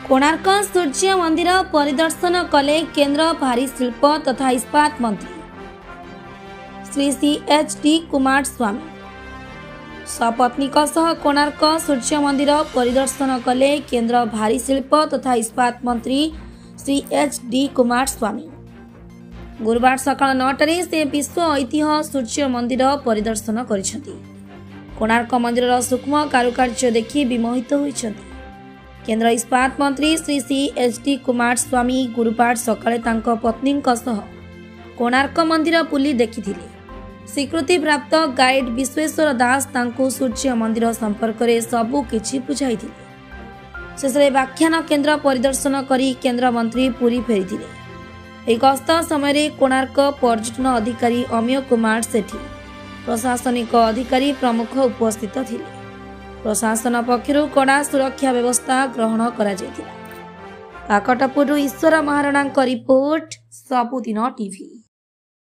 कोणार्क सूर्य मंदिर परिदर्शन कले केंद्र भारी शिल्प तथा इस्पात मंत्री श्री CHD कुमारस्वामी। सपत्नी कोणार्क सूर्य मंदिर परिदर्शन कले केंद्र भारी शिल्प तथा इस्पात मंत्री श्री HD कुमारस्वामी। गुरुवार सकाळ 9टारे से विश्व ऐतिह्य सूर्य मंदिर परिदर्शन करिसेंती। कोणार्क मंदिर सूक्ष्म कारुकार्य देखि विमोहित होइछंती। केंद्र इस्पात मंत्री श्री CHD कुमारस्वामी गुरुवार सकाळे तांको पत्नी कोणार्क मंदिर बुली देखिथिले। स्वीकृति प्राप्त गाइड विश्वेश्वर दास तांको सूर्य मंदिर संपर्क में सबु किछि बुझाइथिले। शेषरे व्याख्यान केंद्र परिदर्शन करी केंद्र मंत्री पुरी फेरिथिले। एक गस्त समय कोणार्क पर्यटन अधिकारी अमिय कुमार सेठी प्रशासनिक अधिकारी प्रमुख उपस्थित थिले। प्रशासन पक्षरु कड़ा सुरक्षा व्यवस्था ग्रहण करा जायतिला। काकटपुर ईश्वर महाराणा रिपोर्ट सबुदिन टीवी।